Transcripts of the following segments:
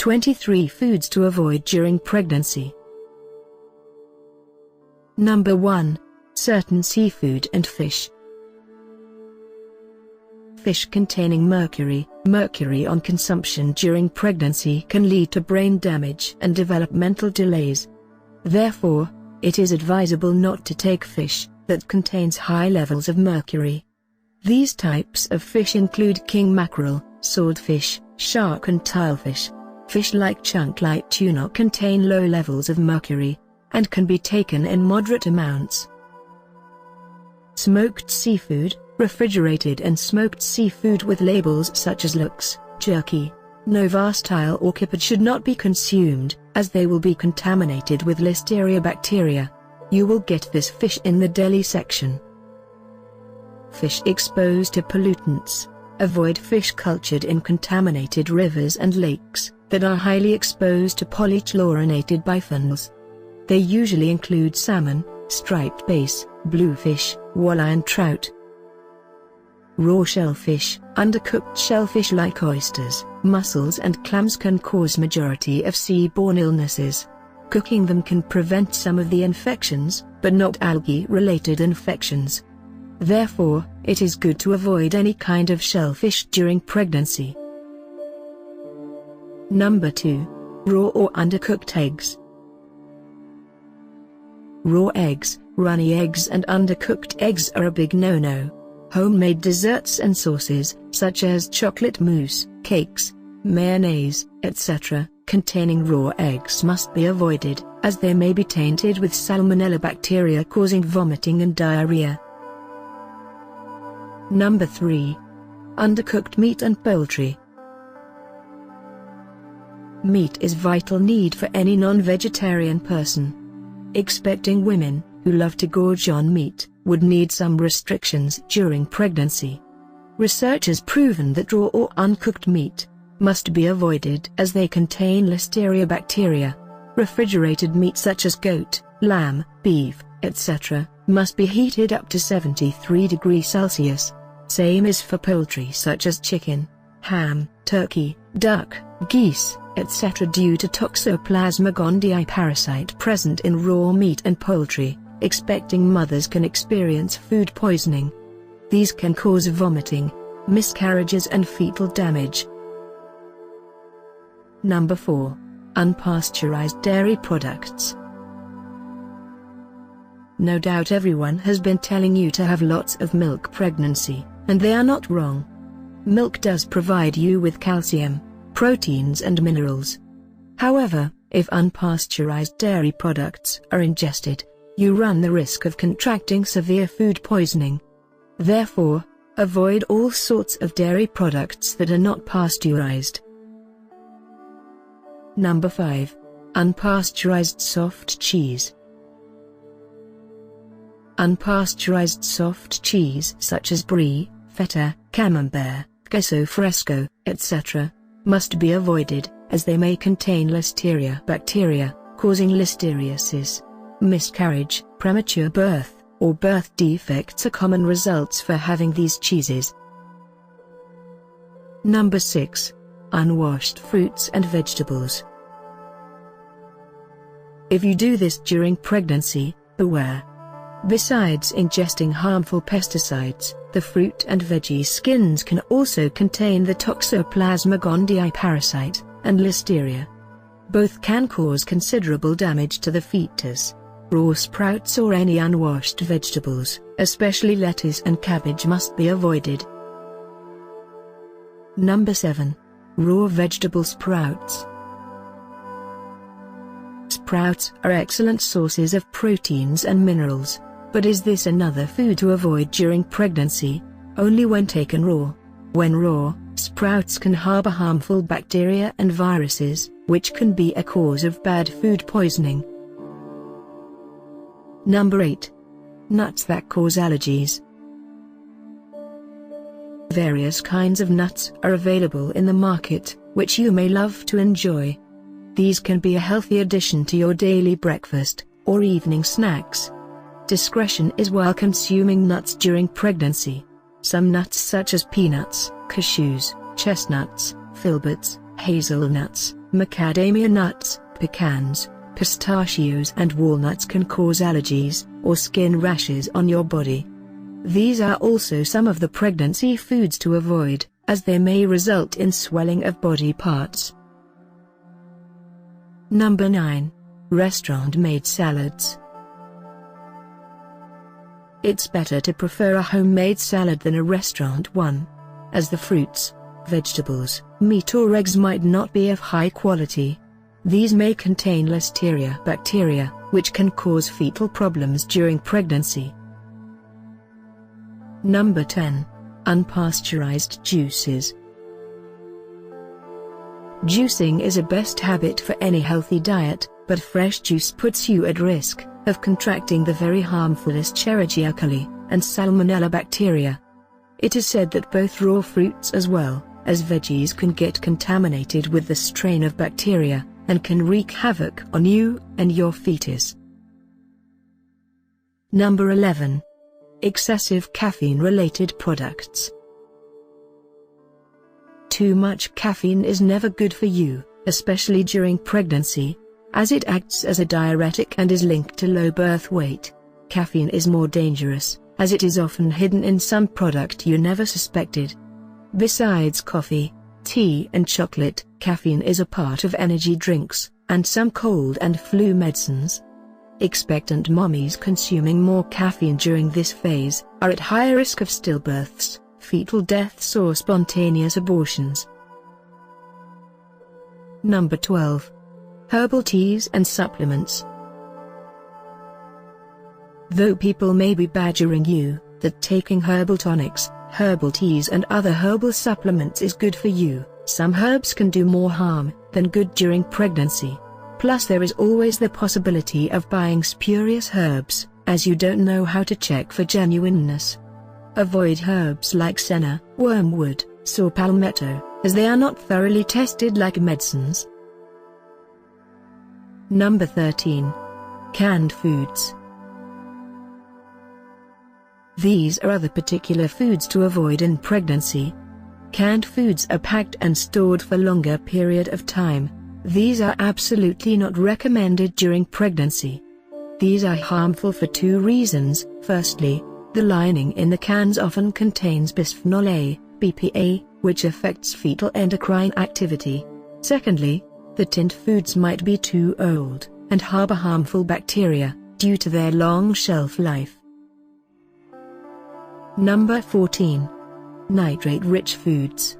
23 foods to avoid during pregnancy. Number 1. Certain seafood and fish. Fish containing mercury. Mercury on consumption during pregnancy can lead to brain damage and developmental delays. Therefore, it is advisable not to take fish that contains high levels of mercury. These types of fish include king mackerel, swordfish, shark and tilefish. Fish like chunk-like tuna contain low levels of mercury, and can be taken in moderate amounts. Smoked seafood. Refrigerated and smoked seafood with labels such as lux, jerky, nova style or kippered should not be consumed, as they will be contaminated with listeria bacteria. You will get this fish in the deli section. Fish exposed to pollutants. Avoid fish cultured in contaminated rivers and lakes that are highly exposed to polychlorinated biphenyls. They usually include salmon, striped bass, bluefish, walleye and trout. Raw shellfish. Undercooked shellfish like oysters, mussels and clams can cause majority of seaborne illnesses. Cooking them can prevent some of the infections, but not algae-related infections. Therefore, it is good to avoid any kind of shellfish during pregnancy. Number 2. Raw or undercooked eggs. Raw eggs, runny eggs and undercooked eggs are a big no-no. Homemade desserts and sauces, such as chocolate mousse, cakes, mayonnaise, etc., containing raw eggs must be avoided, as they may be tainted with salmonella bacteria causing vomiting and diarrhea. Number 3. Undercooked meat and poultry. Meat is vital need for any non-vegetarian person. Expecting women, who love to gorge on meat, would need some restrictions during pregnancy. Research has proven that raw or uncooked meat must be avoided as they contain listeria bacteria. Refrigerated meat such as goat, lamb, beef, etc., must be heated up to 73 degrees Celsius. Same is for poultry such as chicken, ham, turkey, duck, geese, etc. Due to Toxoplasma gondii parasite present in raw meat and poultry, expecting mothers can experience food poisoning. These can cause vomiting, miscarriages and fetal damage. Number 4. Unpasteurized dairy products. No doubt everyone has been telling you to have lots of milk pregnancy, and they are not wrong. Milk does provide you with calcium, proteins and minerals. However, if unpasteurized dairy products are ingested, you run the risk of contracting severe food poisoning. Therefore, avoid all sorts of dairy products that are not pasteurized. Number 5. Unpasteurized soft cheese. Unpasteurized soft cheese such as brie, feta, camembert, queso fresco, etc., must be avoided, as they may contain listeria bacteria, causing listeriasis. Miscarriage, premature birth, or birth defects are common results for having these cheeses. Number 6. Unwashed fruits and vegetables. If you do this during pregnancy, beware. Besides ingesting harmful pesticides, the fruit and veggie skins can also contain the Toxoplasma gondii parasite and listeria. Both can cause considerable damage to the fetus. Raw sprouts or any unwashed vegetables, especially lettuce and cabbage, must be avoided. Number 7. Raw vegetable sprouts. Sprouts are excellent sources of proteins and minerals, but is this another food to avoid during pregnancy? Only when taken raw. When raw, sprouts can harbor harmful bacteria and viruses, which can be a cause of bad food poisoning. Number 8. Nuts that cause allergies. Various kinds of nuts are available in the market, which you may love to enjoy. These can be a healthy addition to your daily breakfast, or evening snacks. Discretion is while consuming nuts during pregnancy. Some nuts such as peanuts, cashews, chestnuts, filberts, hazelnuts, macadamia nuts, pecans, pistachios and walnuts can cause allergies or skin rashes on your body. These are also some of the pregnancy foods to avoid, as they may result in swelling of body parts. Number 9. Restaurant-made salads. It's better to prefer a homemade salad than a restaurant one, as the fruits, vegetables, meat or eggs might not be of high quality. These may contain Listeria bacteria, which can cause fetal problems during pregnancy. Number 10. Unpasteurized juices. Juicing is a best habit for any healthy diet, but fresh juice puts you at risk of contracting the very harmful Escherichia coli and Salmonella bacteria. It is said that both raw fruits as well as veggies can get contaminated with the strain of bacteria, and can wreak havoc on you and your fetus. Number 11. Excessive caffeine-related products. Too much caffeine is never good for you, especially during pregnancy, as it acts as a diuretic and is linked to low birth weight. Caffeine is more dangerous, as it is often hidden in some product you never suspected. Besides coffee, tea and chocolate, caffeine is a part of energy drinks, and some cold and flu medicines. Expectant mommies consuming more caffeine during this phase are at higher risk of stillbirths, fetal deaths or spontaneous abortions. Number 12. Herbal teas and supplements. Though people may be badgering you that taking herbal tonics, herbal teas and other herbal supplements is good for you, some herbs can do more harm than good during pregnancy. Plus there is always the possibility of buying spurious herbs, as you don't know how to check for genuineness. Avoid herbs like senna, wormwood, saw palmetto, as they are not thoroughly tested like medicines. Number 13. Canned foods. These are other particular foods to avoid in pregnancy. Canned foods are packed and stored for longer period of time. These are absolutely not recommended during pregnancy. These are harmful for two reasons. Firstly, the lining in the cans often contains bisphenol A, BPA, which affects fetal endocrine activity. Secondly, the tinned foods might be too old and harbor harmful bacteria due to their long shelf life. Number 14. Nitrate-rich foods.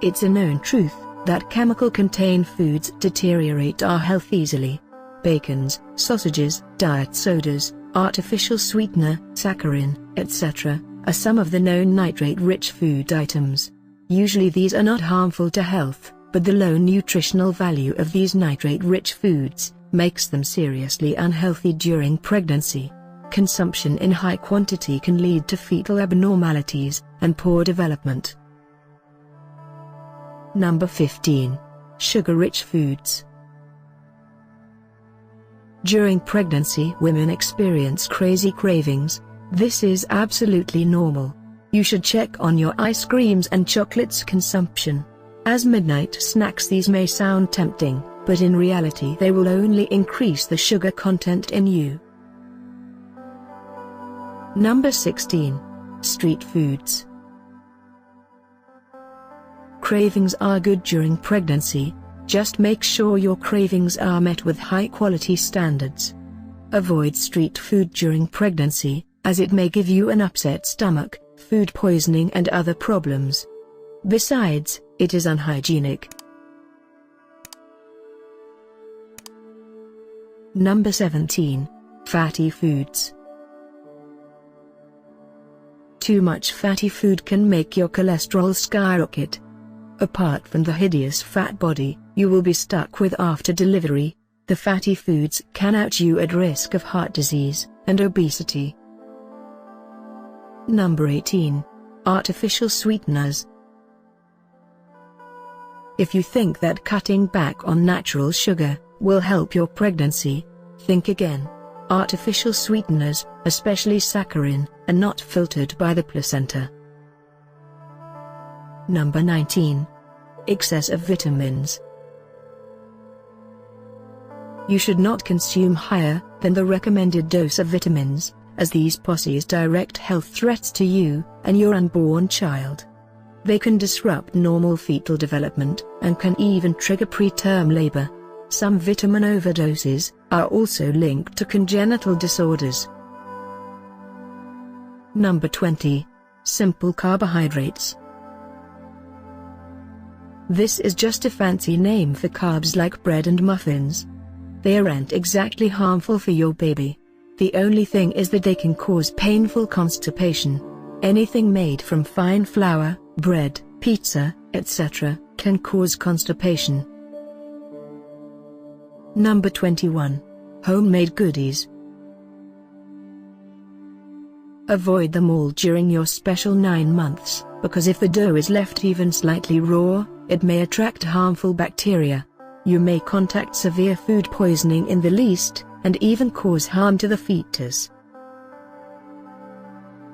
It's a known truth that chemical-contained foods deteriorate our health easily. Bacons, sausages, diet sodas, artificial sweetener, saccharin, etc., are some of the known nitrate-rich food items. Usually these are not harmful to health, but the low nutritional value of these nitrate-rich foods makes them seriously unhealthy during pregnancy. Consumption in high quantity can lead to fetal abnormalities and poor development. Number 15. Sugar-rich foods. During pregnancy, women experience crazy cravings. This is absolutely normal. You should check on your ice creams and chocolates consumption. As midnight snacks, these may sound tempting, but in reality they will only increase the sugar content in you. Number 16. Street foods. Cravings are good during pregnancy. Just make sure your cravings are met with high-quality standards. Avoid street food during pregnancy, as it may give you an upset stomach, food poisoning and other problems. Besides, it is unhygienic. Number 17. Fatty foods. Too much fatty food can make your cholesterol skyrocket. Apart from the hideous fat body you will be stuck with after delivery, the fatty foods can put you at risk of heart disease and obesity. Number 18. Artificial sweeteners. If you think that cutting back on natural sugar will help your pregnancy, think again. Artificial sweeteners, especially saccharin, are not filtered by the placenta. Number 19. Excess of vitamins. You should not consume higher than the recommended dose of vitamins, as these pose direct health threats to you and your unborn child. They can disrupt normal fetal development and can even trigger preterm labor. Some vitamin overdoses are also linked to congenital disorders. Number 20. Simple carbohydrates. This is just a fancy name for carbs like bread and muffins. They aren't exactly harmful for your baby. The only thing is that they can cause painful constipation. Anything made from fine flour, bread, pizza, etc., can cause constipation. Number 21. Homemade goodies. Avoid them all during your special 9 months, because if the dough is left even slightly raw, it may attract harmful bacteria. You may contact severe food poisoning in the least, and even cause harm to the fetus.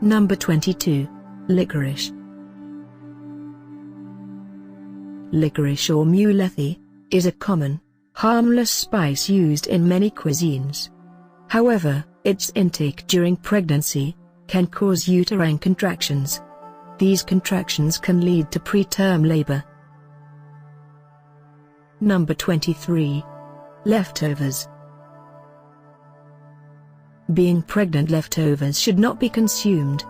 Number 22. Licorice. Licorice or mulethi is a common, harmless spice used in many cuisines. However, its intake during pregnancy can cause uterine contractions. These contractions can lead to preterm labor. Number 23. Leftovers. Being pregnant, leftovers should not be consumed,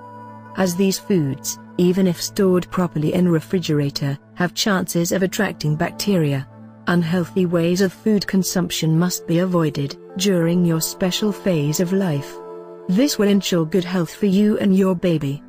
as these foods, even if stored properly in a refrigerator, have chances of attracting bacteria. Unhealthy ways of food consumption must be avoided during your special phase of life. This will ensure good health for you and your baby.